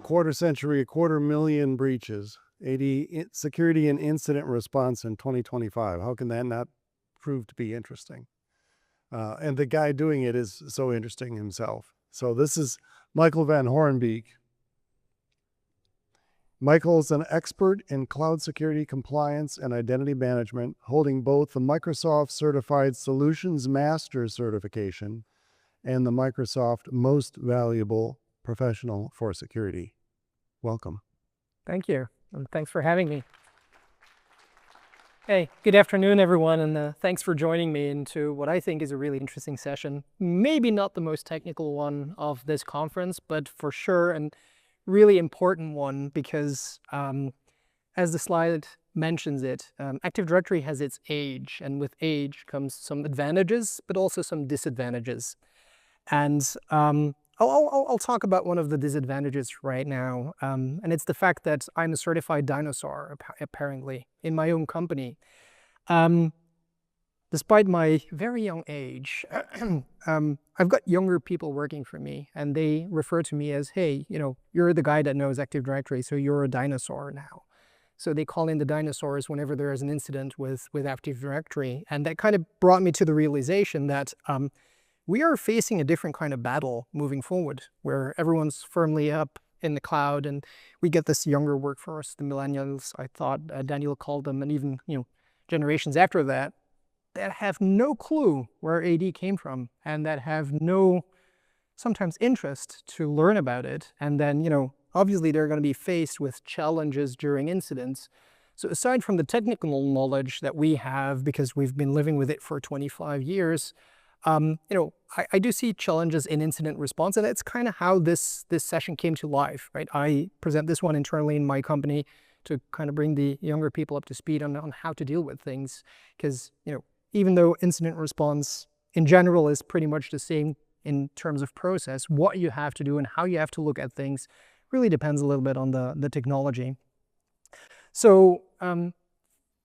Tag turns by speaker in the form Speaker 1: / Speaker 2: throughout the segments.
Speaker 1: quarter century, a 250,000 breaches, 80 security and incident response in 2025. How can that not prove to be interesting? And the guy doing it is so interesting himself. So this is Michael Van Horenbeeck. Michael is an expert in cloud security compliance and identity management, holding both the Microsoft Certified Solutions Master certification and the Microsoft Most Valuable Professional for Security. Welcome.
Speaker 2: Thank you, and thanks for having me. Hey, good afternoon, everyone, and thanks for joining me into what I think is a really interesting session. Maybe not the most technical one of this conference, but for sure a really important one because, as the slide mentions it, Active Directory has its age, and with age comes some advantages, but also some disadvantages. And I'll talk about one of the disadvantages right now, and it's the fact that I'm a certified dinosaur, apparently, in my own company. Despite my very young age, I've got younger people working for me, and they refer to me as, hey, you're the guy that knows Active Directory, so you're a dinosaur now. So they call in the dinosaurs whenever there is an incident with Active Directory, and that kind of brought me to the realization that we are facing a different kind of battle moving forward, where everyone's firmly up in the cloud, and we get this younger workforce, the millennials, I thought Daniel called them, and even generations after that have no clue where AD came from, and that have no, sometimes, interest to learn about it. And then, obviously they're going to be faced with challenges during incidents. So aside from the technical knowledge that we have, because we've been living with it for 25 years, I do see challenges in incident response, and that's kind of how this session came to life, right? I present this one internally in my company to kind of bring the younger people up to speed on how to deal with things, because, even though incident response in general is pretty much the same in terms of process, what you have to do and how you have to look at things really depends a little bit on the technology. So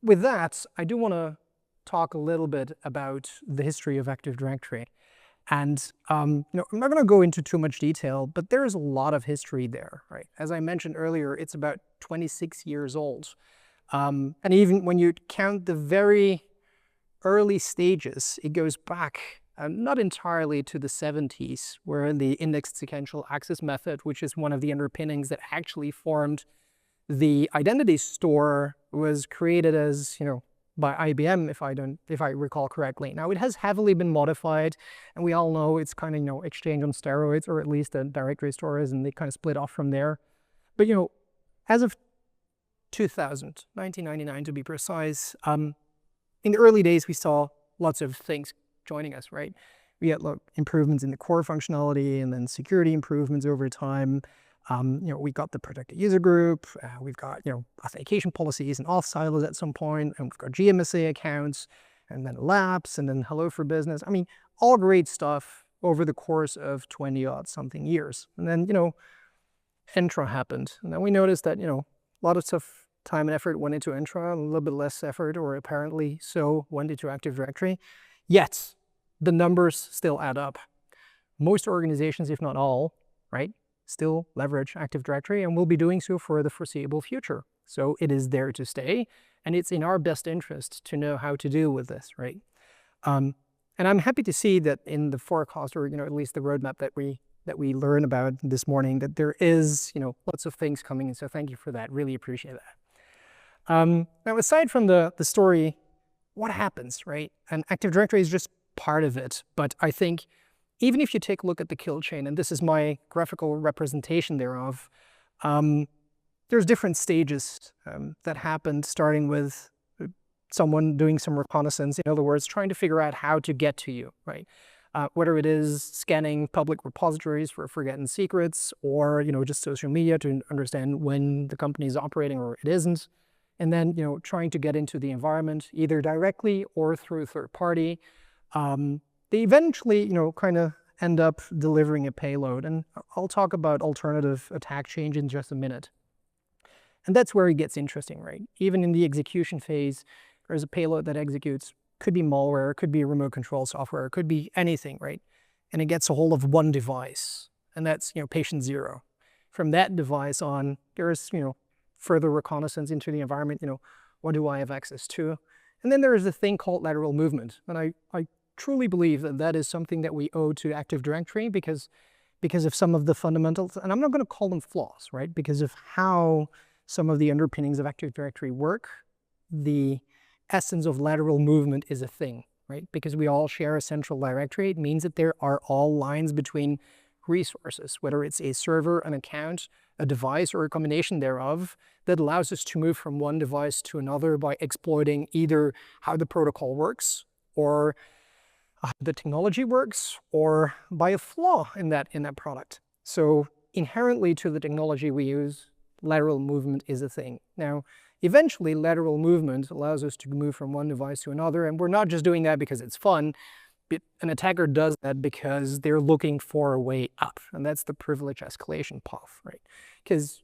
Speaker 2: with that, I do want to talk a little bit about the history of Active Directory. And I'm not going to go into too much detail, but there is a lot of history there, right? As I mentioned earlier, it's about 26 years old. And even when you count the very early stages, it goes back not entirely to the 70s, where the indexed sequential access method, which is one of the underpinnings that actually formed the identity store, was created as, by IBM, if I recall correctly. Now, it has heavily been modified, and we all know it's kind of, Exchange on steroids, or at least a directory store is, and they kind of split off from there. But, as of 1999 to be precise, in the early days, we saw lots of things joining us, right? We had improvements in the core functionality, and then security improvements over time. We got the protected user group, we've got, authentication policies and auth silos at some point, and we've got GMSA accounts, and then labs, and then Hello for Business. I mean, all great stuff over the course of 20-odd-something years. And then, Entra happened. And then we noticed that, a lot of stuff, time and effort went into Entra, a little bit less effort, or apparently so, went into Active Directory. Yet, the numbers still add up. Most organizations, if not all, right, still leverage Active Directory, and will be doing so for the foreseeable future. So it is there to stay, and it's in our best interest to know how to deal with this, right? And I'm happy to see that in the forecast, or at least the roadmap that we learn about this morning, that there is lots of things coming in. So thank you for that. Really appreciate that. Now, aside from the story, what happens, right? And Active Directory is just part of it, but I think even if you take a look at the kill chain, and this is my graphical representation thereof, there's different stages that happened, starting with someone doing some reconnaissance, in other words, trying to figure out how to get to you, right? Whether it is scanning public repositories for forgotten secrets, or just social media to understand when the company is operating or it isn't, and then trying to get into the environment either directly or through a third party. They eventually, kind of end up delivering a payload. And I'll talk about alternative attack chains in just a minute. And that's where it gets interesting, right? Even in the execution phase, there's a payload that executes. Could be malware, could be remote control software, could be anything, right? And it gets a hold of one device, and that's, patient zero. from that device on, there's, further reconnaissance into the environment, what do I have access to? And then there is a thing called lateral movement. And I truly believe that that is something that we owe to Active Directory because of some of the fundamentals, and I'm not going to call them flaws, right? Because of how some of the underpinnings of Active Directory work, the essence of lateral movement is a thing, right? Because we all share a central directory, it means that there are all lines between resources, whether it's a server, an account, a device, or a combination thereof, that allows us to move from one device to another by exploiting either how the protocol works, or how the technology works, or by a flaw in that product. So inherently to the technology we use, lateral movement is a thing. Now, eventually lateral movement allows us to move from one device to another, and we're not just doing that because it's fun. An attacker does that because they're looking for a way up, and that's the privilege escalation path, right? Because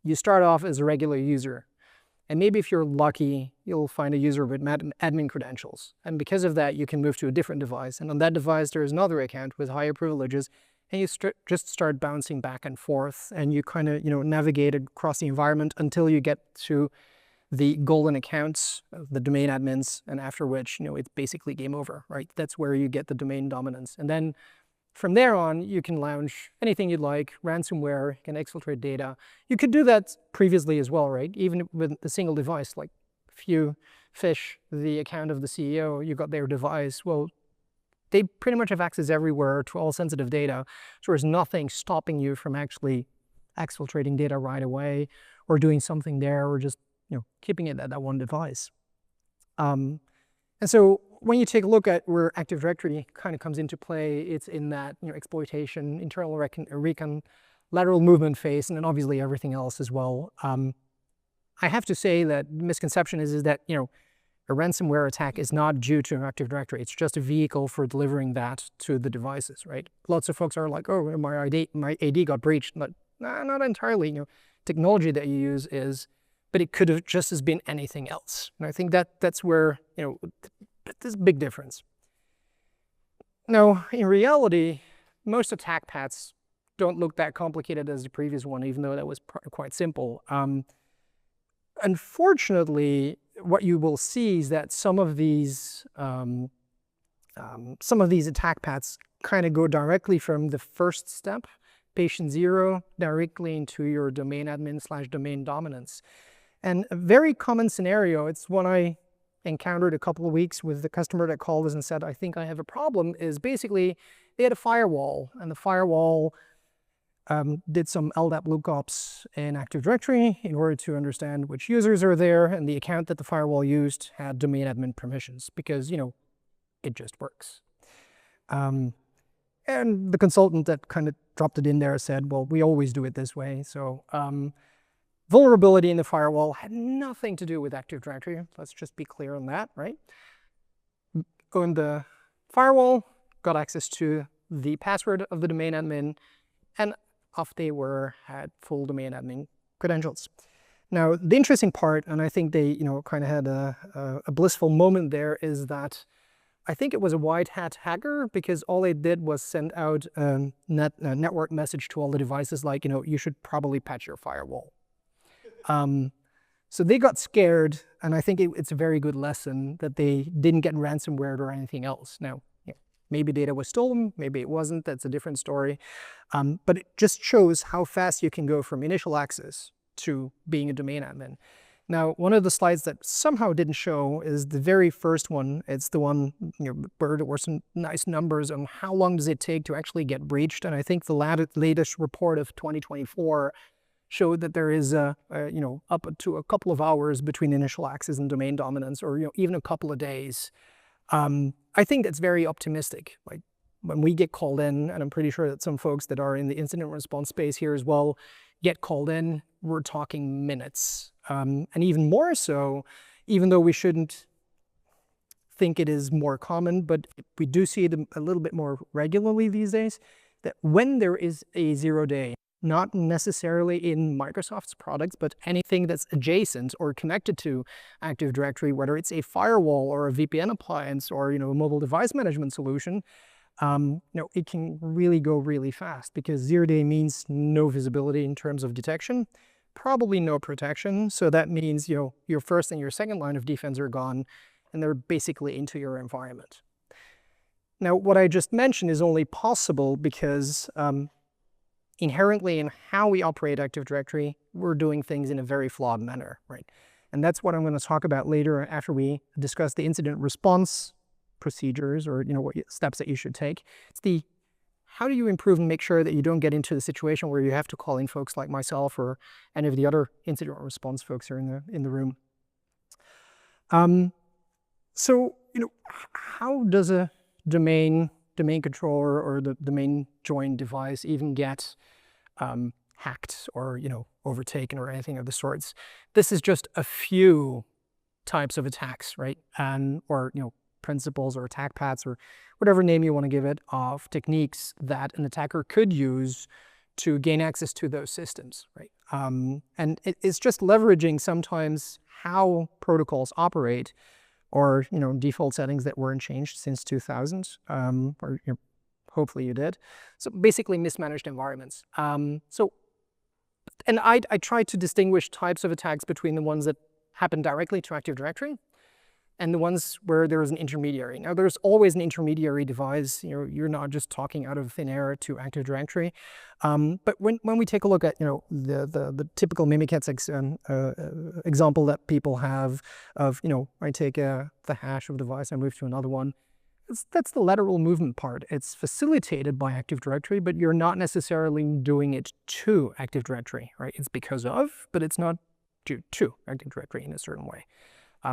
Speaker 2: you start off as a regular user, and maybe if you're lucky, you'll find a user with admin credentials. And because of that, you can move to a different device. And on that device, there's another account with higher privileges. And you just start bouncing back and forth. And you kind of, navigate across the environment until you get to the golden accounts, the domain admins, and after which, it's basically game over, right? That's where you get the domain dominance. And then from there on, you can launch anything you'd like, ransomware, you can exfiltrate data. You could do that previously as well, right? Even with a single device, like if you phish the account of the CEO, you got their device, well, they pretty much have access everywhere to all sensitive data. So there's nothing stopping you from actually exfiltrating data right away, or doing something there, or just, keeping it at that one device. And so when you take a look at where Active Directory kind of comes into play, it's in that exploitation, internal recon, lateral movement phase, and then obviously everything else as well. I have to say that the misconception is that a ransomware attack is not due to an Active Directory. It's just a vehicle for delivering that to the devices, right? Lots of folks are like, oh, my AD got breached. Not entirely. Technology that you use is, but it could have just as been anything else. And I think that's where, there's a big difference. Now, in reality, most attack paths don't look that complicated as the previous one, even though that was quite simple. Unfortunately, what you will see is that some of these attack paths kind of go directly from the first step, patient zero, directly into your domain admin / domain dominance. And a very common scenario, it's one I encountered a couple of weeks with the customer that called us and said, I think I have a problem, is basically they had a firewall, and the firewall did some LDAP lookups in Active Directory in order to understand which users are there, and the account that the firewall used had domain admin permissions because, it just works. And the consultant that kind of dropped it in there said, well, we always do it this way. So vulnerability in the firewall had nothing to do with Active Directory. Let's just be clear on that, right? On the firewall, got access to the password of the domain admin, and off they were, had full domain admin credentials. Now, the interesting part, and I think they, kind of had a blissful moment there, is that I think it was a white hat hacker, because all they did was send out a network message to all the devices like, you should probably patch your firewall. So they got scared, and I think it's a very good lesson that they didn't get ransomware or anything else. Now, maybe data was stolen, maybe it wasn't, that's a different story. But it just shows how fast you can go from initial access to being a domain admin. Now, one of the slides that somehow didn't show is the very first one. It's the one where there were some nice numbers on how long does it take to actually get breached. And I think the latest report of 2024 showed that there is up to a couple of hours between initial access and domain dominance, or even a couple of days. I think that's very optimistic. Like when we get called in, and I'm pretty sure that some folks that are in the incident response space here as well get called in, we're talking minutes. And even more so, even though we shouldn't think it is more common, but we do see it a little bit more regularly these days, that when there is a 0-day, not necessarily in Microsoft's products, but anything that's adjacent or connected to Active Directory, whether it's a firewall or a VPN appliance or a mobile device management solution, it can really go really fast because 0 day means no visibility in terms of detection, probably no protection. So that means, your first and your second line of defense are gone and they're basically into your environment. Now, what I just mentioned is only possible because inherently in how we operate Active Directory, we're doing things in a very flawed manner, right? And that's what I'm going to talk about later after we discuss the incident response procedures or, what steps that you should take. It's how do you improve and make sure that you don't get into the situation where you have to call in folks like myself or any of the other incident response folks who are in the room. So, how does a domain controller or the domain joined device even get hacked or, overtaken or anything of the sorts? This is just a few types of attacks, right? Or, principles or attack paths or whatever name you want to give it of techniques that an attacker could use to gain access to those systems, right? And it's just leveraging sometimes how protocols operate or, default settings that weren't changed since 2000, or hopefully you did. So basically mismanaged environments. And I try to distinguish types of attacks between the ones that happen directly to Active Directory and the ones where there is an intermediary. Now, there's always an intermediary device. You're not just talking out of thin air to Active Directory. But when we take a look at, the typical Mimikatz example that people have of, I take the hash of a device, I move to another one. That's the lateral movement part. It's facilitated by Active Directory, but you're not necessarily doing it to Active Directory, right? It's because of, but it's not due to Active Directory in a certain way.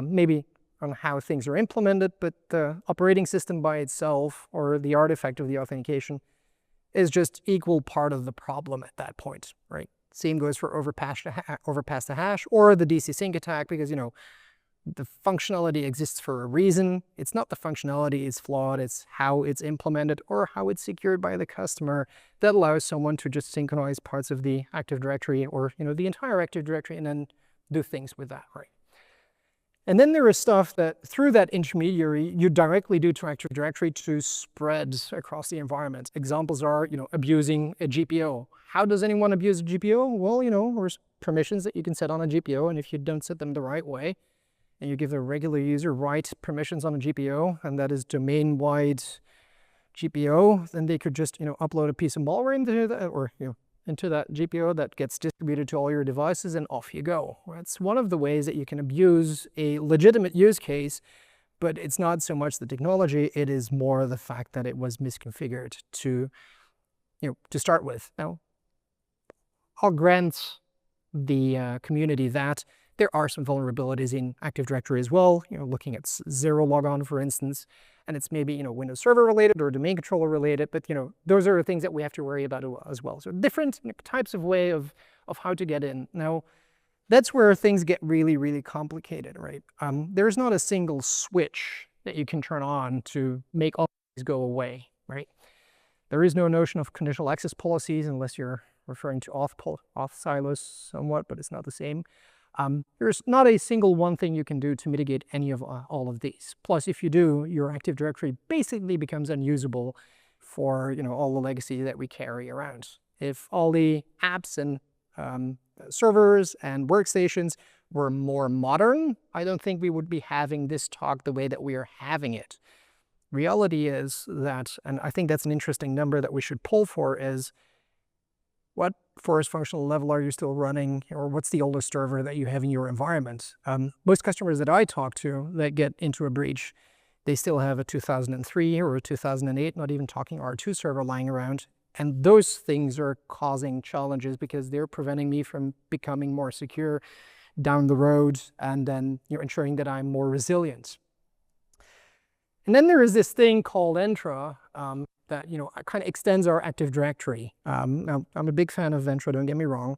Speaker 2: Maybe on how things are implemented, but the operating system by itself or the artifact of the authentication is just equal part of the problem at that point, right? Same goes for overpass the hash or the DC sync attack because, the functionality exists for a reason. It's not the functionality is flawed, it's how it's implemented or how it's secured by the customer that allows someone to just synchronize parts of the Active Directory or, the entire Active Directory and then do things with that, right? And then there is stuff that through that intermediary, you directly do to Active Directory to spread across the environment. Examples are, abusing a GPO. How does anyone abuse a GPO? Well, there's permissions that you can set on a GPO, and if you don't set them the right way, and you give the regular user right permissions on a GPO, and that is domain-wide GPO, then they could just, upload a piece of malware into that, or, into that GPO that gets distributed to all your devices and off you go. That's one of the ways that you can abuse a legitimate use case, but it's not so much the technology, it is more the fact that it was misconfigured to start with. Now, I'll grant the community that there are some vulnerabilities in Active Directory as well, looking at zero logon, for instance, and it's maybe, Windows Server related or domain controller related, but, those are things that we have to worry about as well. So different types of way of how to get in. Now, that's where things get really, really complicated, right? There's not a single switch that you can turn on to make all these go away, right? There is no notion of conditional access policies unless you're referring to auth silos somewhat, but it's not the same. There's not a single one thing you can do to mitigate any of all of these. Plus, if you do, your Active Directory basically becomes unusable for all the legacy that we carry around. If all the apps and servers and workstations were more modern, I don't think we would be having this talk the way that we are having it. Reality is that, and I think that's an interesting number that we should pull for, is what forest functional level are you still running, or what's the oldest server that you have in your environment? Most customers that I talk to that get into a breach, they still have a 2003 or a 2008, not even talking R2 server lying around. And those things are causing challenges because they're preventing me from becoming more secure down the road and then ensuring that I'm more resilient. And then there is this thing called Entra that kind of extends our Active Directory. Now, I'm a big fan of Entra, don't get me wrong.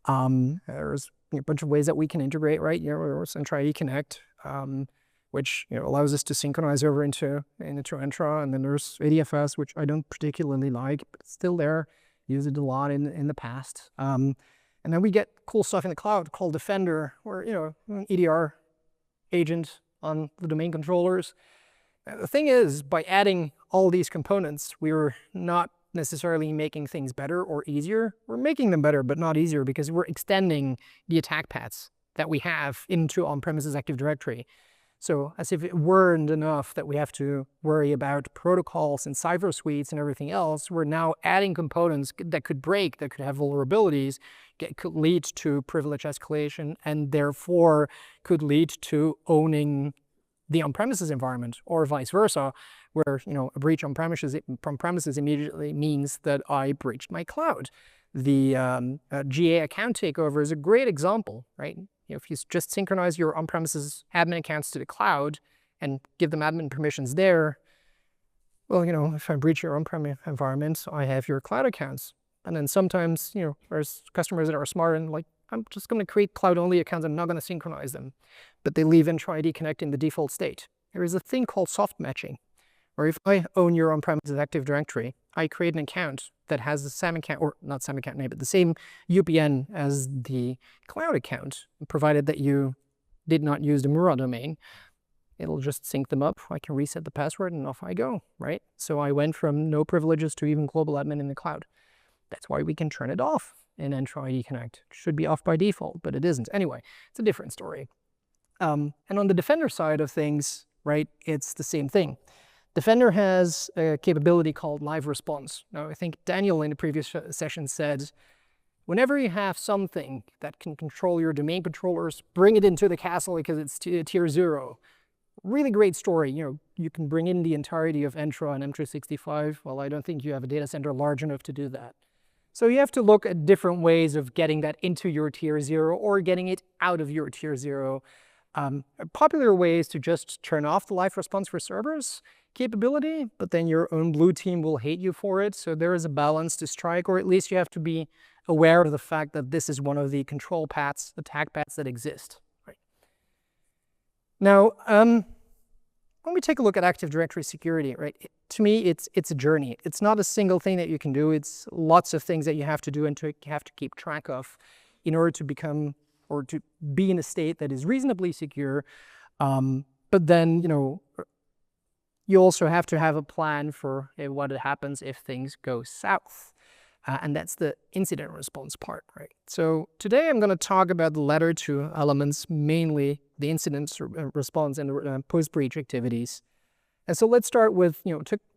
Speaker 2: There's a bunch of ways that we can integrate, right? There's Entra eConnect, which allows us to synchronize over into Entra, and then there's ADFS, which I don't particularly like, but it's still there. Used it a lot in the past. And then we get cool stuff in the cloud called Defender, where an EDR agent on the domain controllers. The thing is, by adding all these components, we were not necessarily making things better or easier. We're making them better, but not easier, because we're extending the attack paths that we have into on-premises Active Directory. So as if it weren't enough that we have to worry about protocols and cipher suites and everything else, we're now adding components that could break, that could have vulnerabilities, could lead to privilege escalation, and therefore could lead to owning the on-premises environment, or vice versa, where a breach on premises immediately means that I breached my cloud. The GA account takeover is a great example, right? If you just synchronize your on-premises admin accounts to the cloud and give them admin permissions there, well, if I breach your on-prem environment, I have your cloud accounts. And then sometimes, there's customers that are smart and like, I'm just going to create cloud-only accounts. I'm not going to synchronize them. But they leave Entra ID Connect in the default state. There is a thing called soft matching, where if I own your on-premises Active Directory, I create an account that has the same account, or not same account name, but the same UPN as the cloud account, provided that you did not use the Mura domain. It'll just sync them up. I can reset the password and off I go, right? So I went from no privileges to even global admin in the cloud. That's why we can turn it off in Entra ID Connect. It should be off by default, but it isn't. Anyway, it's a different story. And on the Defender side of things, right, it's the same thing. Defender has a capability called live response. Now, I think Daniel in the previous session said, whenever you have something that can control your domain controllers, bring it into the castle because it's tier 0. Really great story. You can bring in the entirety of Entra and M365. Well, I don't think you have a data center large enough to do that. So you have to look at different ways of getting that into your tier 0 or getting it out of your tier 0. A popular way is to just turn off the live response for servers capability, but then your own blue team will hate you for it. So there is a balance to strike, or at least you have to be aware of the fact that this is one of the control paths, attack paths that exist. Right. Now, when we take a look at Active Directory security, right, to me, it's a journey. It's not a single thing that you can do. It's lots of things that you have to do and have to keep track of in order to become or to be in a state that is reasonably secure. But then, you also have to have a plan for what happens if things go south. And that's the incident response part, right? So today I'm going to talk about the latter two elements, mainly the incident response and the post-breach activities. And so let's start with,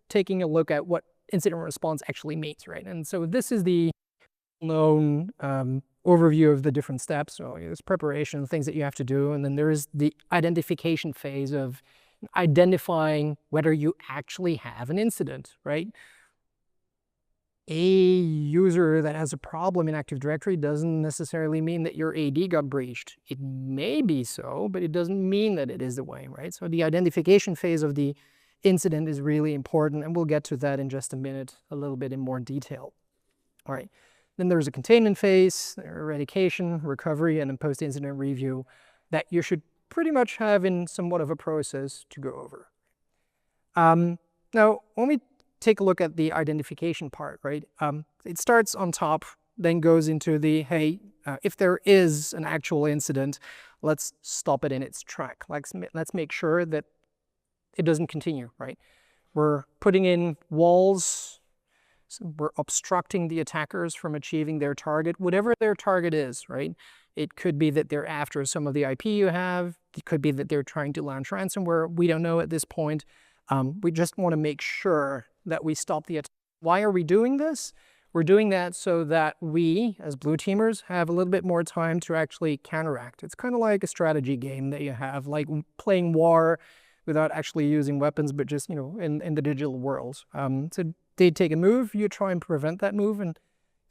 Speaker 2: taking a look at what incident response actually means, right? And so this is the known overview of the different steps. So there's preparation, things that you have to do, and then there is the identification phase of identifying whether you actually have an incident, right? A user that has a problem in Active Directory doesn't necessarily mean that your AD got breached. It may be so, but it doesn't mean that it is the way, right? So the identification phase of the incident is really important, and we'll get to that in just a minute, a little bit in more detail. All right. Then there's a containment phase, eradication, recovery, and a post-incident review that you should pretty much have in somewhat of a process to go over. Now, when we take a look at the identification part, right, it starts on top, then goes into the, hey, if there is an actual incident, let's stop it in its track. Let's make sure that it doesn't continue, right? We're putting in walls. So we're obstructing the attackers from achieving their target, whatever their target is, right? It could be that they're after some of the IP you have. It could be that they're trying to launch ransomware. We don't know at this point. We just want to make sure that we stop the attack. Why are we doing this? We're doing that so that we, as blue teamers, have a little bit more time to actually counteract. It's kind of like a strategy game that you have, like playing war without actually using weapons, but just, in the digital world. So they take a move, you try and prevent that move and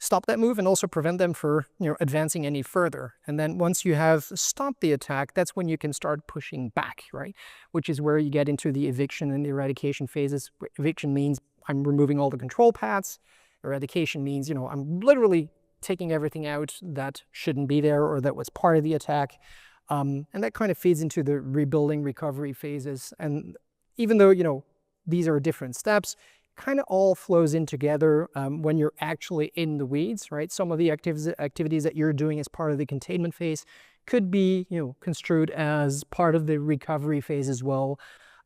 Speaker 2: stop that move, and also prevent them from advancing any further. And then once you have stopped the attack, that's when you can start pushing back, right? Which is where you get into the eviction and the eradication phases. Eviction means I'm removing all the control paths. Eradication means, I'm literally taking everything out that shouldn't be there or that was part of the attack. And that kind of feeds into the rebuilding, recovery phases. And even though, these are different steps, kind of all flows in together when you're actually in the weeds, right? Some of the activities that you're doing as part of the containment phase could be, construed as part of the recovery phase as well.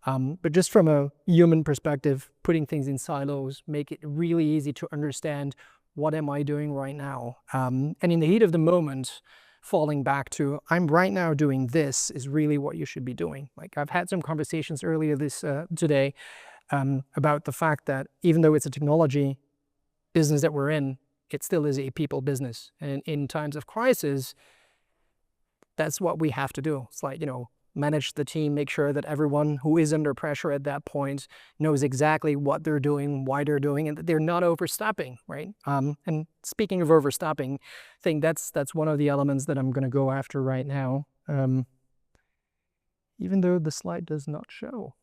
Speaker 2: But just from a human perspective, putting things in silos, make it really easy to understand what am I doing right now. And in the heat of the moment, falling back to, I'm right now doing this is really what you should be doing. Like I've had some conversations earlier today about the fact that even though it's a technology business that we're in, it still is a people business. And in times of crisis, that's what we have to do. It's like, manage the team, make sure that everyone who is under pressure at that point knows exactly what they're doing, why they're doing, and that they're not overstepping, right? And speaking of overstepping, I think that's one of the elements that I'm going to go after right now, even though the slide does not show.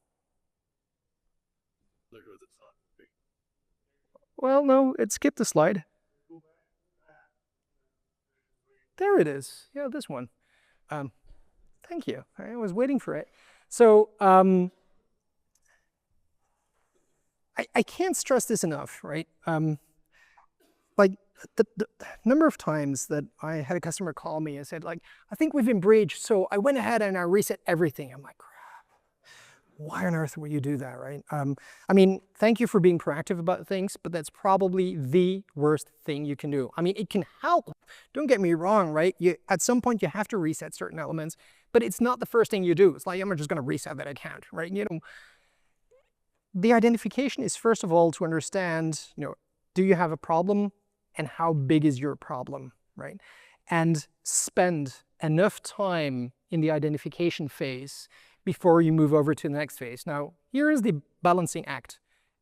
Speaker 2: Well, no, it skipped the slide. There it is. Yeah, this one. Thank you. I was waiting for it. So I can't stress this enough, right? Like the number of times that I had a customer call me and said, like, I think we've been breached. So I went ahead and I reset everything. I'm like, crap, why on earth would you do that, right? I mean, thank you for being proactive about things, but that's probably the worst thing you can do. I mean, it can help. Don't get me wrong, right? At some point, you have to reset certain elements, but it's not the first thing you do. It's like, I'm just going to reset that account, right? The identification is, first of all, to understand, do you have a problem and how big is your problem, right? And spend enough time in the identification phase before you move over to the next phase. Now, here is the balancing act.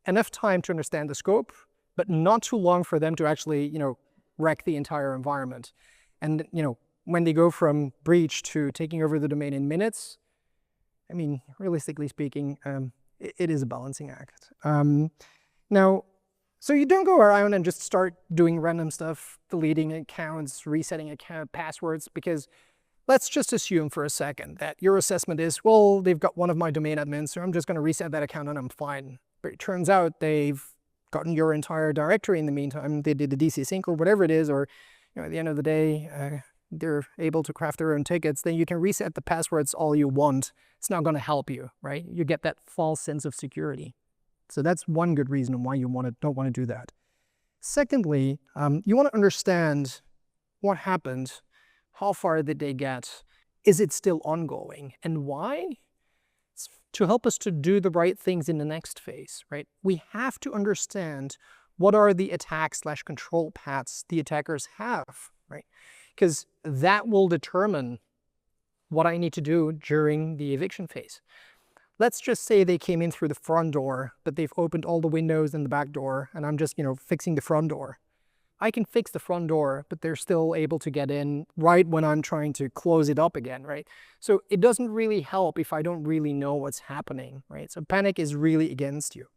Speaker 2: Enough time to understand the scope, but not too long for them to actually, wreck the entire environment. And, when they go from breach to taking over the domain in minutes, I mean, realistically speaking, it is a balancing act. Now, so you don't go around and just start doing random stuff, deleting accounts, resetting account passwords, because let's just assume for a second that your assessment is, well, they've got one of my domain admins, so I'm just going to reset that account and I'm fine. But it turns out they've gotten your entire directory in the meantime. They did the DC sync or whatever it is, or at the end of the day, they're able to craft their own tickets. Then you can reset the passwords all you want. It's not going to help you, right? You get that false sense of security. So that's one good reason why you don't want to do that. Secondly, you want to understand what happened. How far did they get? Is it still ongoing? And why? It's to help us to do the right things in the next phase, right? We have to understand what are the attack/control paths the attackers have, right? Because that will determine what I need to do during the eviction phase. Let's just say they came in through the front door, but they've opened all the windows and the back door, and I'm just, fixing the front door. I can fix the front door, but they're still able to get in right when I'm trying to close it up again, right? So it doesn't really help if I don't really know what's happening, right? So panic is really against you.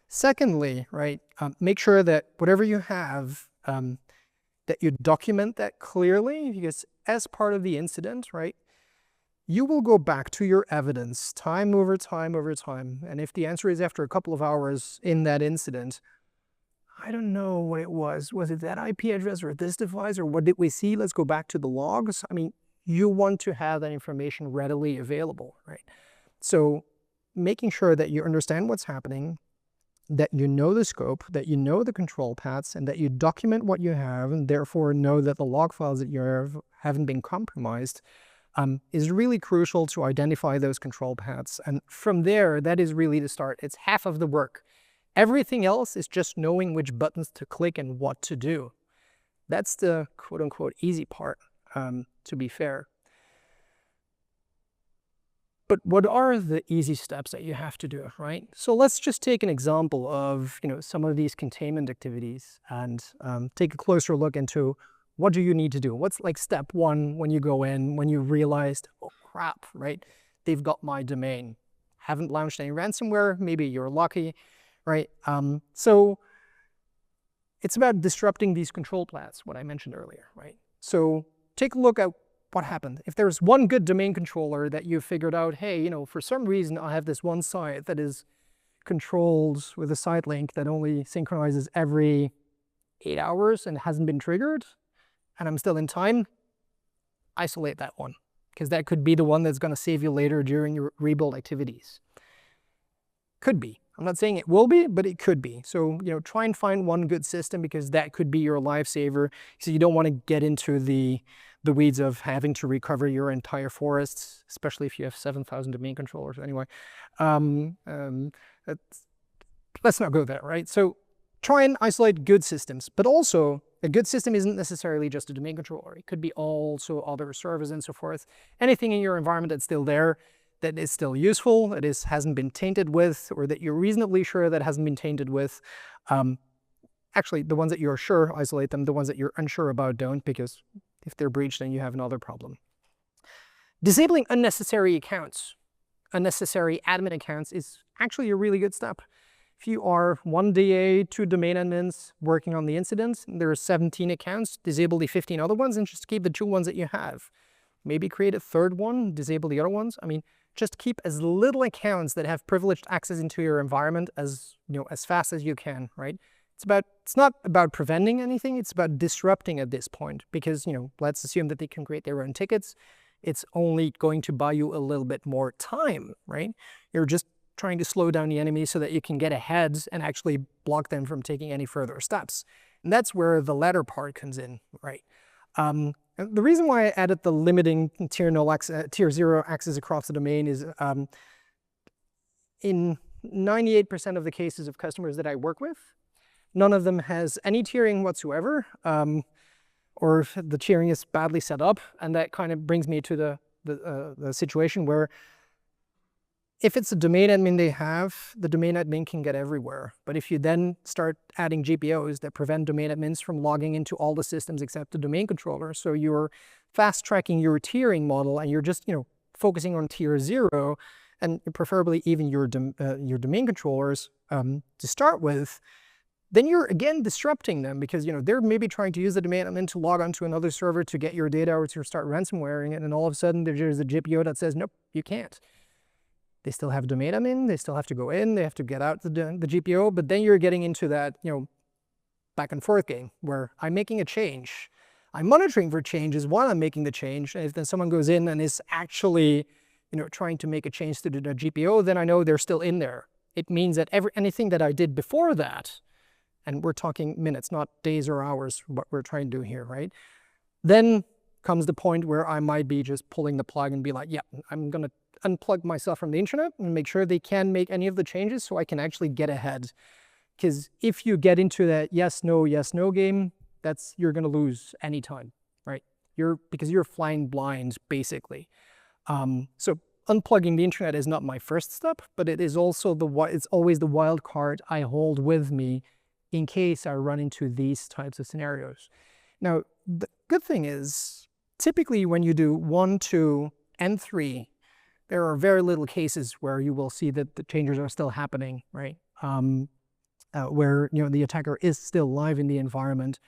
Speaker 2: Secondly, right, make sure that whatever you have, that you document that clearly, because as part of the incident, right, you will go back to your evidence time over time over time. And if the answer is after a couple of hours in that incident, I don't know what it was. Was it that IP address or this device or what did we see? Let's go back to the logs. I mean, you want to have that information readily available, right? So making sure that you understand what's happening, that you know the scope, that you know the control paths, and that you document what you have, and therefore know that the log files that you have haven't been compromised, is really crucial to identify those control paths. And from there, that is really the start. It's half of the work. Everything else is just knowing which buttons to click and what to do. That's the quote-unquote easy part, to be fair. But what are the easy steps that you have to do, right? So let's just take an example of some of these containment activities and take a closer look into what do you need to do? What's like step one when you go in, when you realized, oh crap, right? They've got my domain. Haven't launched any ransomware, maybe you're lucky, right? So it's about disrupting these control paths, what I mentioned earlier, right? So take a look at what happened. If there's one good domain controller that you figured out, hey, for some reason I have this one site that is controlled with a site link that only synchronizes every 8 hours and hasn't been triggered, and I'm still in time, isolate that one, because that could be the one that's going to save you later during your rebuild activities. Could be. I'm not saying it will be, but it could be. So, try and find one good system, because that could be your lifesaver. So you don't want to get into the weeds of having to recover your entire forests, especially if you have 7,000 domain controllers. Anyway, let's not go there, right? So try and isolate good systems, but also a good system isn't necessarily just a domain controller. It could be also other servers and so forth. Anything in your environment that's still there, that is still useful, that hasn't been tainted with, or that you're reasonably sure that hasn't been tainted with. Actually, the ones that you're sure, isolate them. The ones that you're unsure about, don't, because if they're breached, then you have another problem. Disabling unnecessary accounts, unnecessary admin accounts, is actually a really good step. If you are one DA, 2 domain admins working on the incident, there are 17 accounts, disable the 15 other ones and just keep the 2 ones that you have. Maybe create a 3rd one, disable the other ones. I mean, just keep as little accounts that have privileged access into your environment as fast as you can, right? It's not about preventing anything, it's about disrupting at this point, because, let's assume that they can create their own tickets. It's only going to buy you a little bit more time, right? You're just trying to slow down the enemy so that you can get ahead and actually block them from taking any further steps. And that's where the latter part comes in, right? The reason why I added the limiting tier 0 access across the domain is in 98% of the cases of customers that I work with, none of them has any tiering whatsoever, or the tiering is badly set up. And that kind of brings me to the situation where if it's a domain admin they have, the domain admin can get everywhere. But if you then start adding GPOs that prevent domain admins from logging into all the systems except the domain controller, so you're fast-tracking your tiering model and you're just, focusing on tier 0, and preferably even your domain controllers to start with, then you're again disrupting them, because they're maybe trying to use the domain admin to log onto another server to get your data or to start ransomwaring it, and all of a sudden there's a GPO that says, nope, you can't. They still have domain admin, they still have to go in, they have to get out the GPO, but then you're getting into that, back and forth game where I'm making a change. I'm monitoring for changes while I'm making the change. And if then someone goes in and is actually, trying to make a change to the GPO, then I know they're still in there. It means that anything that I did before that, and we're talking minutes, not days or hours, what we're trying to do here, right? Then comes the point where I might be just pulling the plug and be like, yeah, I'm going to unplug myself from the internet and make sure they can make any of the changes so I can actually get ahead. Because if you get into that yes, no game, you're going to lose anytime, right? Because you're flying blind, basically. So unplugging the internet is not my first step, but it is also it's always the wild card I hold with me in case I run into these types of scenarios. Now, the good thing is, typically when you do 1, 2, and 3, there are very little cases where you will see that the changes are still happening, right? Where the attacker is still live in the environment.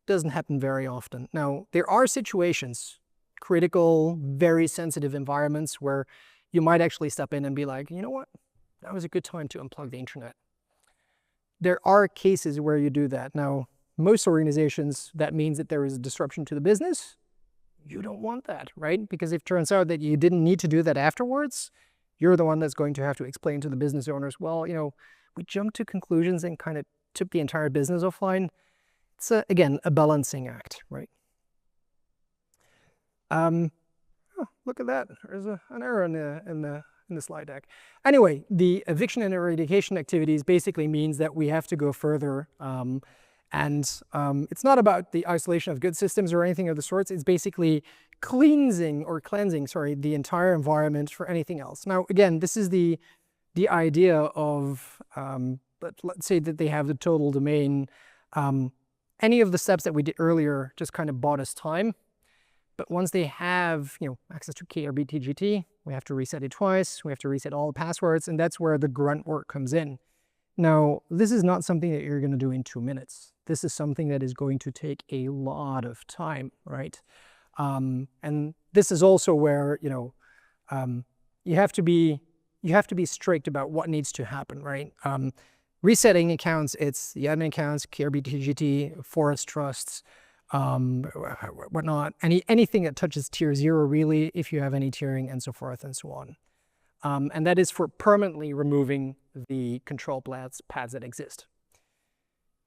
Speaker 2: Doesn't happen very often. Now, there are situations, critical, very sensitive environments, where you might actually step in and be like, you know what? That was a good time to unplug the internet. There are cases where you do that. Now, most organizations, that means that there is a disruption to the business. You don't want that, right? Because if it turns out that you didn't need to do that afterwards, you're the one that's going to have to explain to the business owners, well, we jumped to conclusions and kind of took the entire business offline. It's, again, a balancing act, right? Oh, look at that. There's an error in the slide deck. Anyway, the eviction and eradication activities basically means that we have to go further. It's not about the isolation of good systems or anything of the sorts. It's basically cleansing the entire environment for anything else. Now, again, this is the idea of, let's say that they have the total domain. Any of the steps that we did earlier just kind of bought us time. But once they have, access to KRBTGT, we have to reset it twice. We have to reset all the passwords, and that's where the grunt work comes in. Now, this is not something that you're going to do in 2 minutes. This is something that is going to take a lot of time, right? And this is also where, you have to be strict about what needs to happen, right? Resetting accounts, it's the admin accounts, KRBTGT, forest trusts, whatnot, anything that touches tier 0, really, if you have any tiering, and so forth and so on. And that is for permanently removing the control paths that exist.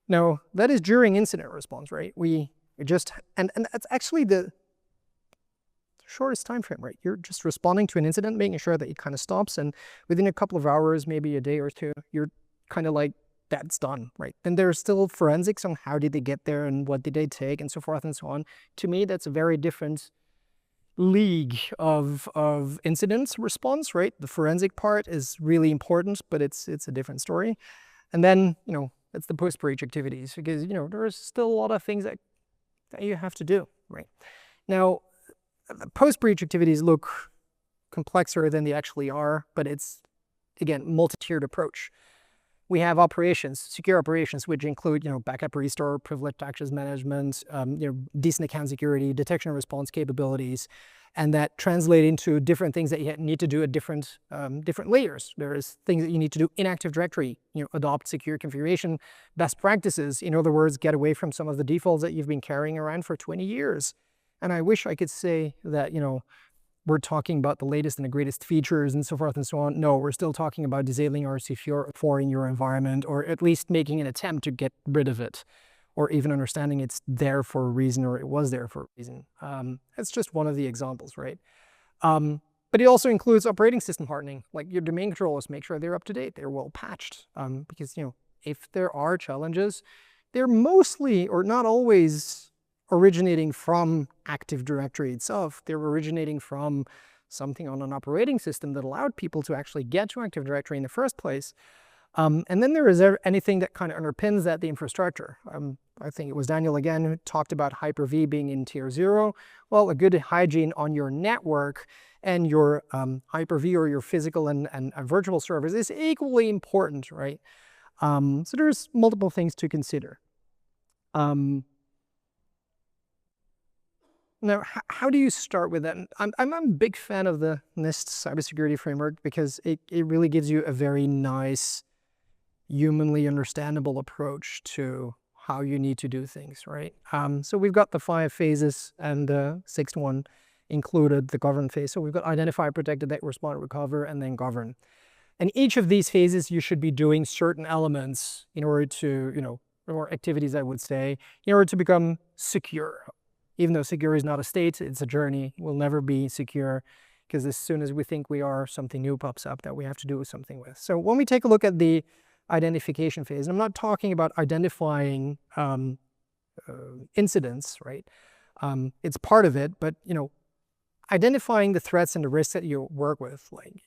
Speaker 2: Now, that is during incident response, right? We just, and that's actually the shortest time frame, right? You're just responding to an incident, making sure that it kind of stops, and within a couple of hours, maybe a day or two, you're kind of like, that's done, right? Then there's still forensics on how did they get there and what did they take and so forth and so on. To me, that's a very different league of incidents response, right? The forensic part is really important, but it's a different story. And then, it's the post-breach activities, because, there's still a lot of things that you have to do, right? Now, the post-breach activities look complexer than they actually are, but it's, again, multi-tiered approach. We have operations, secure operations, which include, backup restore, privileged access management, decent account security, detection and response capabilities, and that translate into different things that you need to do at different layers. There's things that you need to do in Active Directory, adopt secure configuration best practices. In other words, get away from some of the defaults that you've been carrying around for 20 years. And I wish I could say that, we're talking about the latest and the greatest features and so forth and so on. No, we're still talking about disabling RC4 in your environment, or at least making an attempt to get rid of it, or even understanding it's there for a reason, or it was there for a reason. It's just one of the examples, right? But it also includes operating system hardening, like your domain controllers, make sure they're up to date, they're well patched, because, if there are challenges, they're mostly, or not always, originating from Active Directory itself. They're originating from something on an operating system that allowed people to actually get to Active Directory in the first place. And then there is anything that kind of underpins that, the infrastructure. I think it was Daniel again who talked about Hyper-V being in tier 0. Well, a good hygiene on your network and your Hyper-V or your physical and virtual servers is equally important, right? So there's multiple things to consider. Now, how do you start with that? I'm a big fan of the NIST cybersecurity framework because it really gives you a very nice, humanly understandable approach to how you need to do things, right? So we've got the 5 phases, and the 6th one included the govern phase. So we've got identify, protect, detect, respond, recover, and then govern. And each of these phases, you should be doing certain elements in order to, or activities, I would say, in order to become secure. Even though secure is not a state, it's a journey. We'll never be secure, because as soon as we think we are, something new pops up that we have to do something with. So when we take a look at the identification phase, and I'm not talking about identifying incidents, right? It's part of it, but identifying the threats and the risks that you work with, like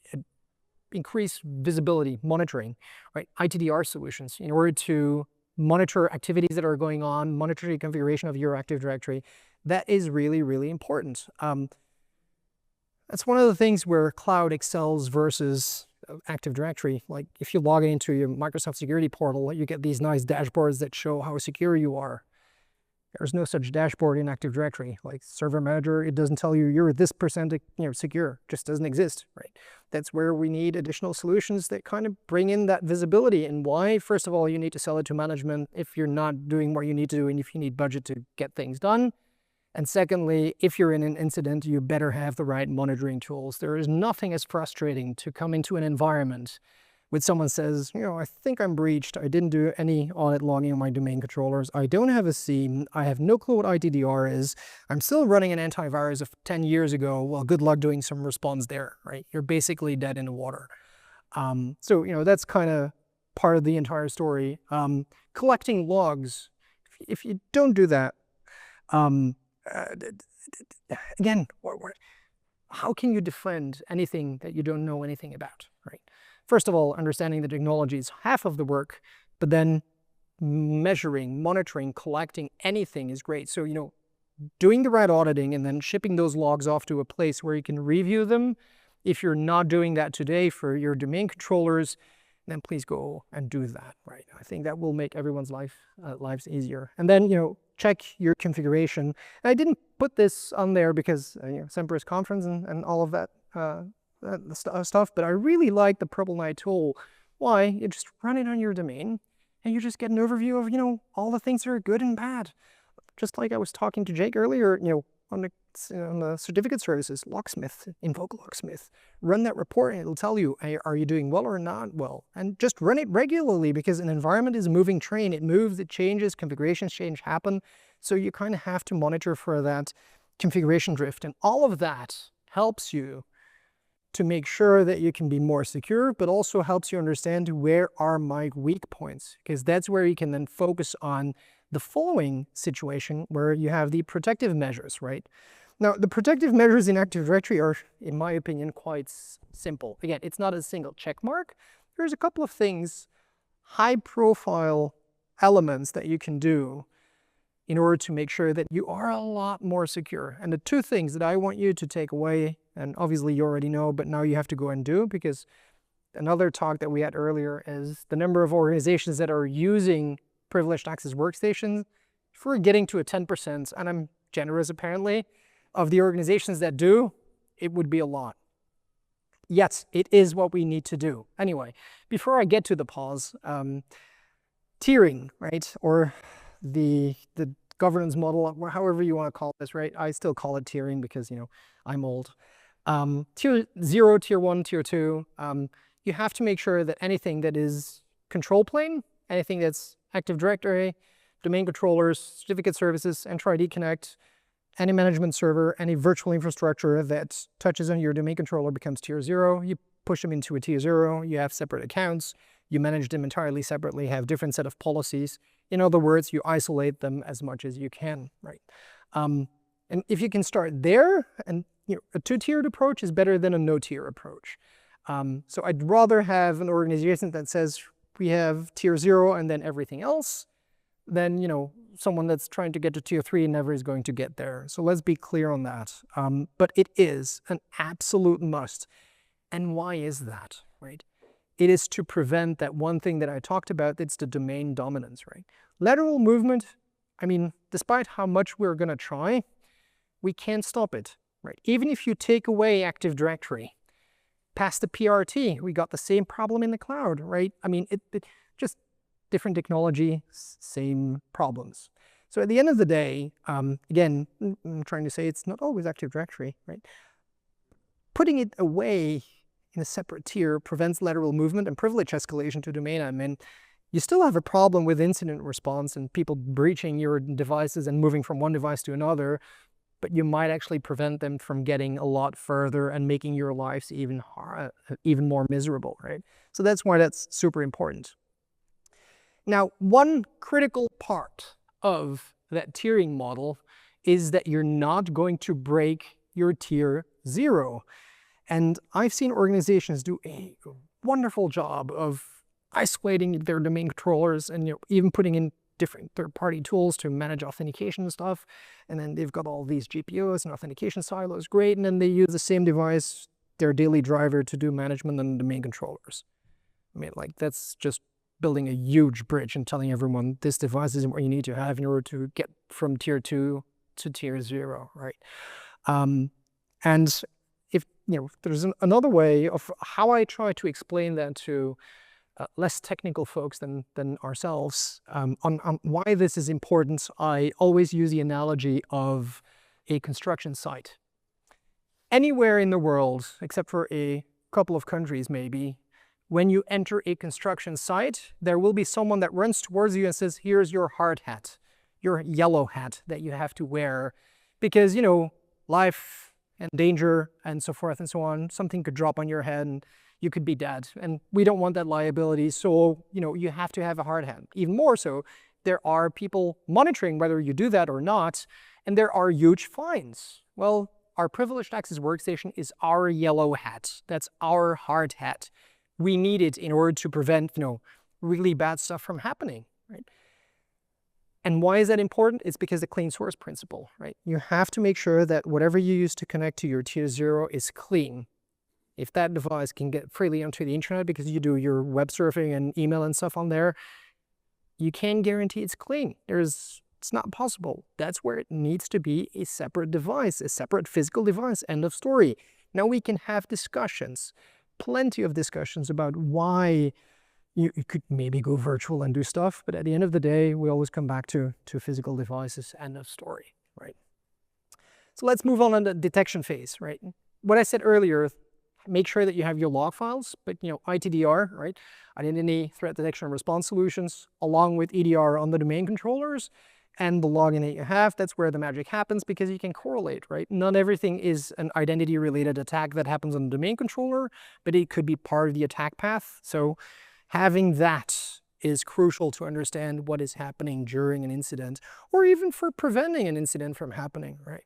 Speaker 2: increase visibility, monitoring, right? ITDR solutions in order to monitor activities that are going on, monitor the configuration of your Active Directory. That is really, really important. That's one of the things where cloud excels versus Active Directory. Like if you log into your Microsoft security portal, you get these nice dashboards that show how secure you are. There's no such dashboard in Active Directory. Like Server Manager, it doesn't tell you you're this percent secure. Just doesn't exist, right? That's where we need additional solutions that kind of bring in that visibility. And why? First of all, you need to sell it to management if you're not doing what you need to do and if you need budget to get things done. And secondly, if you're in an incident, you better have the right monitoring tools. There is nothing as frustrating to come into an environment when someone says, I think I'm breached. I didn't do any audit logging on my domain controllers. I don't have a SIEM. I have no clue what ITDR is. I'm still running an antivirus of 10 years ago. Well, good luck doing some response there, right? You're basically dead in the water. So, that's kind of part of the entire story. Collecting logs. If you don't do that, again, how can you defend anything that you don't know anything about, right? First of all, understanding the technology is half of the work, but then measuring, monitoring, collecting anything is great. So, doing the right auditing and then shipping those logs off to a place where you can review them. If you're not doing that today for your domain controllers, then please go and do that, right? I think that will make everyone's lives easier. And then, check your configuration. And I didn't put this on there because, Semper's conference and all of that stuff, but I really like the Purple Knight tool. Why? You just run it on your domain and you just get an overview of, all the things that are good and bad. Just like I was talking to Jake earlier, on the certificate services, locksmith, invoke locksmith, run that report and it'll tell you, hey, are you doing well or not well? And just run it regularly because an environment is a moving train. It moves, it changes, configurations change, happen. So you kind of have to monitor for that configuration drift. And all of that helps you to make sure that you can be more secure, but also helps you understand where are my weak points, because that's where you can then focus on the following situation where you have the protective measures, right? Now, the protective measures in Active Directory are, in my opinion, quite simple. Again, it's not a single check mark. There's a couple of things, high-profile elements that you can do in order to make sure that you are a lot more secure. And the two things that I want you to take away, and obviously you already know, but now you have to go and do, because another talk that we had earlier is the number of organizations that are using privileged access workstations. If we're getting to a 10%, and I'm generous apparently, of the organizations that do, it would be a lot. Yes, it is what we need to do. Anyway, before I get to the pause, tiering, right? Or the governance model, however you want to call this, right? I still call it tiering because, you know, I'm old. Tier 0, Tier 1, Tier 2, you have to make sure that anything that is control plane, anything that's Active Directory, domain controllers, certificate services, Entra ID Connect, any management server, any virtual infrastructure that touches on your domain controller becomes Tier 0. You push them into a Tier 0. You have separate accounts. You manage them entirely separately, have different set of policies. In other words, you isolate them as much as you can, right? And if you can start there, and you know, a two-tiered approach is better than a no-tier approach. So I'd rather have an organization that says we have Tier 0 and then everything else than, you know, someone that's trying to get to Tier 3 and never is going to get there. So let's be clear on that. But it is an absolute must. And why is that, right? It is to prevent that one thing that I talked about, it's the domain dominance, right? Lateral movement, I mean, despite how much we're going to try, we can't stop it, right? Even if you take away Active Directory, past the PRT, we got the same problem in the cloud, right? I mean, it just different technology, same problems. So at the end of the day, again, I'm trying to say it's not always Active Directory, right? Putting it away in a separate tier prevents lateral movement and privilege escalation to domain admin. You still have a problem with incident response and people breaching your devices and moving from one device to another, but you might actually prevent them from getting a lot further and making your lives even more miserable, right? So that's why that's super important. Now, one critical part of that tiering model is that you're not going to break your Tier 0. And I've seen organizations do a wonderful job of isolating their domain controllers and, you know, even putting in different third-party tools to manage authentication and stuff. And then they've got all these GPOs and authentication silos, great. And then they use the same device, their daily driver, to do management and domain controllers. I mean, like, that's just building a huge bridge and telling everyone this device isn't what you need to have in order to get from Tier 2 to Tier 0, right? And if, you know, there's another way of how I try to explain that to less technical folks than ourselves on why this is important, I always use the analogy of a construction site. Anywhere in the world, except for a couple of countries maybe, when you enter a construction site, there will be someone that runs towards you and says, here's your hard hat, your yellow hat that you have to wear, because, you know, life and danger and so forth and so on, something could drop on your head and you could be dead. And we don't want that liability. So, you know, you have to have a hard hat. Even more so, there are people monitoring whether you do that or not, and there are huge fines. Well, our privileged access workstation is our yellow hat. That's our hard hat. We need it in order to prevent, you know, really bad stuff from happening, right? And why is that important? It's because the clean source principle, right? You have to make sure that whatever you use to connect to your Tier 0 is clean. If that device can get freely onto the internet because you do your web surfing and email and stuff on there, you can't guarantee it's clean. It's not possible. That's where it needs to be a separate device, a separate physical device, end of story. Now we can have discussions, plenty of discussions about why you could maybe go virtual and do stuff, but at the end of the day, we always come back to physical devices, end of story, right? So let's move on the detection phase, right? What I said earlier, make sure that you have your log files, but ITDR, right? Identity Threat Detection and Response Solutions, along with EDR on the domain controllers, and the login that you have. That's where the magic happens, because you can correlate, right? Not everything is an identity-related attack that happens on the domain controller, but it could be part of the attack path. So having that is crucial to understand what is happening during an incident, or even for preventing an incident from happening, right?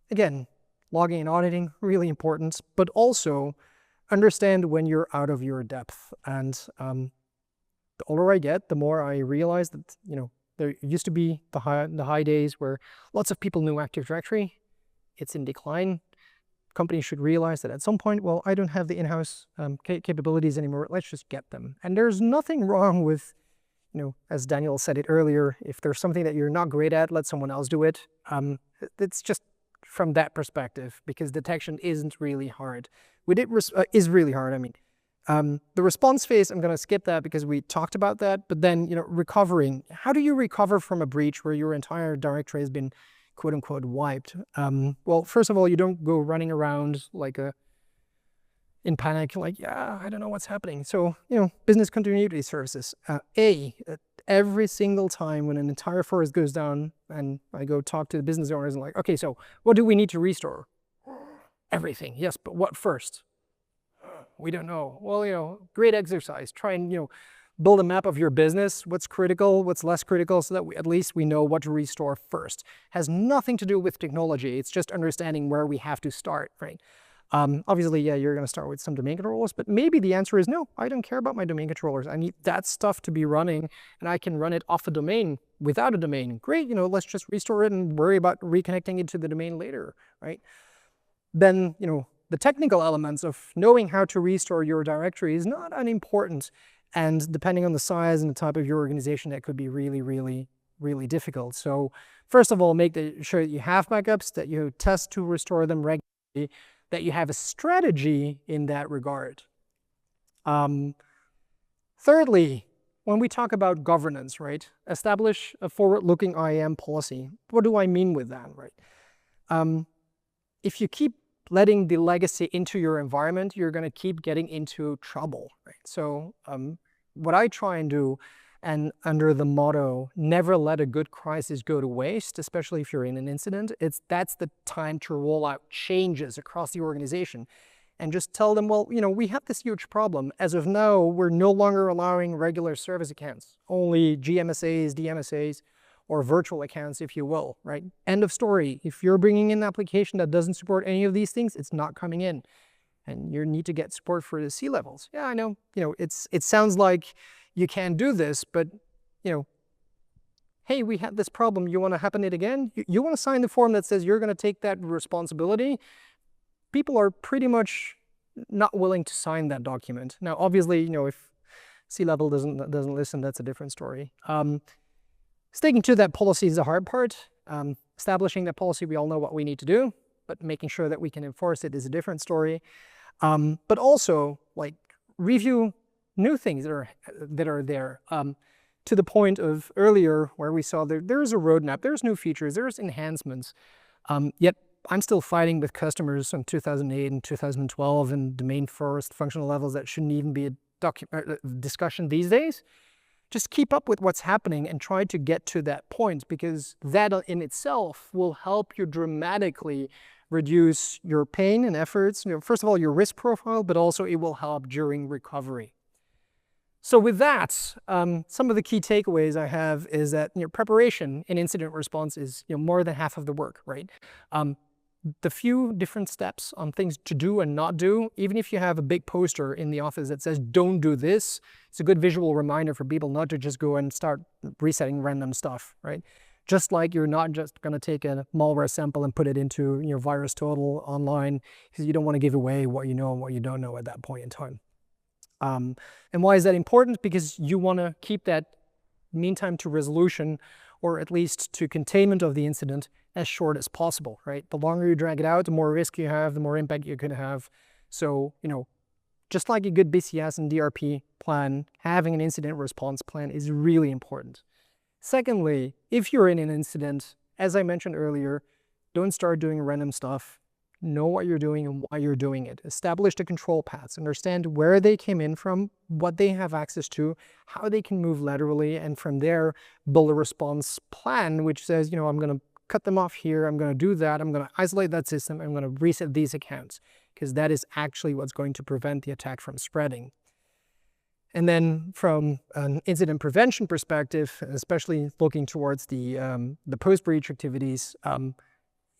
Speaker 2: Again, logging and auditing, really important, but also understand when you're out of your depth. And the older I get, the more I realize that, there used to be the high days where lots of people knew Active Directory. It's in decline. Companies should realize that at some point, well, I don't have the in-house capabilities anymore. Let's just get them. And there's nothing wrong with, as Daniel said it earlier, if there's something that you're not great at, let someone else do it. It's just from that perspective, because detection isn't really hard. Is really hard, I mean. The response phase, I'm going to skip that because we talked about that. But then, recovering. How do you recover from a breach where your entire directory has been, quote unquote, wiped? Well, first of all, you don't go running around in panic, like, yeah, I don't know what's happening. So, business continuity services. Every single time when an entire forest goes down and I go talk to the business owners and like, okay, so what do we need to restore? Everything. Yes, but what first? We don't know. Well, great exercise. Try and, build a map of your business, what's critical, what's less critical, so that at least we know what to restore first. Has nothing to do with technology. It's just understanding where we have to start, right? Obviously, yeah, you're going to start with some domain controllers, but maybe the answer is no, I don't care about my domain controllers. I need that stuff to be running, and I can run it off a domain without a domain. Great, let's just restore it and worry about reconnecting it to the domain later, right? Then, the technical elements of knowing how to restore your directory is not unimportant. And depending on the size and the type of your organization, that could be really, really, really difficult. So first of all, make sure that you have backups, that you test to restore them regularly, that you have a strategy in that regard. Thirdly, when we talk about governance, right, establish a forward-looking IAM policy. What do I mean with that, right? If you keep letting the legacy into your environment, you're going to keep getting into trouble, right? So what I try and do, and under the motto, never let a good crisis go to waste, especially if you're in an incident, that's the time to roll out changes across the organization and just tell them, well, we have this huge problem. As of now, we're no longer allowing regular service accounts, only GMSAs, DMSAs, or virtual accounts, if you will, right? End of story. If you're bringing in an application that doesn't support any of these things, it's not coming in. And you need to get support for the C levels. Yeah, I know. It sounds like you can't do this, but, hey, we had this problem. You want to happen it again? You want to sign the form that says you're going to take that responsibility? People are pretty much not willing to sign that document. Now, obviously, if C level doesn't listen, that's a different story. Sticking to that policy is the hard part. Establishing that policy, we all know what we need to do, but making sure that we can enforce it is a different story. But also, review new things that are there. To the point of earlier where we saw there's a roadmap, there's new features, there's enhancements. Yet I'm still fighting with customers from 2008 and 2012 and domain first functional levels that shouldn't even be a discussion these days. Just keep up with what's happening and try to get to that point, because that in itself will help you dramatically reduce your pain and efforts. First of all, your risk profile, but also it will help during recovery. So with that, some of the key takeaways I have is that preparation in incident response is more than half of the work, right? The few different steps on things to do and not do, even if you have a big poster in the office that says, don't do this, it's a good visual reminder for people not to just go and start resetting random stuff, right? Just like you're not just going to take a malware sample and put it into VirusTotal online, because you don't want to give away what you know and what you don't know at that point in time. And why is that important? Because you want to keep that mean time to resolution, or at least to containment of the incident, as short as possible, right? The longer you drag it out, the more risk you have, the more impact you're going to have. So, just like a good BCS and DRP plan, having an incident response plan is really important. Secondly, if you're in an incident, as I mentioned earlier, Don't start doing random stuff. Know what you're doing and why you're doing it. Establish the control paths. Understand where they came in from, what they have access to, how they can move laterally, and from there, build a response plan, which says, I'm going to cut them off here. I'm going to do that. I'm going to isolate that system. I'm going to reset these accounts, because that is actually what's going to prevent the attack from spreading. And then from an incident prevention perspective, especially looking towards the post-breach activities,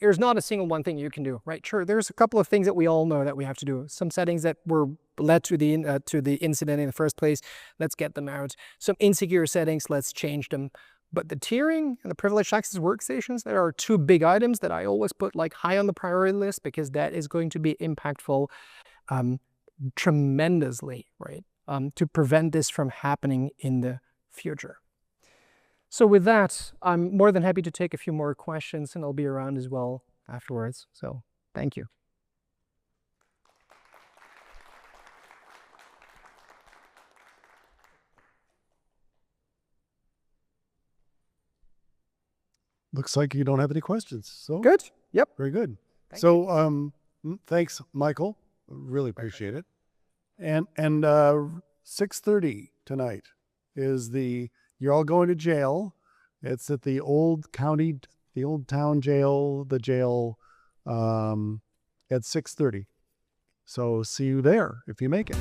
Speaker 2: there's not a single one thing you can do, right? Sure, there's a couple of things that we all know that we have to do. Some settings that were led to the incident in the first place, let's get them out. Some insecure settings, let's change them. But the tiering and the privileged access workstations, there are two big items that I always put like high on the priority list, because that is going to be impactful tremendously, right? To prevent this from happening in the future. So with that, I'm more than happy to take a few more questions, and I'll be around as well afterwards. So thank you.
Speaker 1: Looks like you don't have any questions. So
Speaker 2: Good. Yep.
Speaker 1: very good.
Speaker 2: Thank
Speaker 1: So thanks, Michael. Really appreciate it. And 6:30 tonight is you're all going to jail. It's at the old town jail, the jail at 6:30. So see you there if you make it.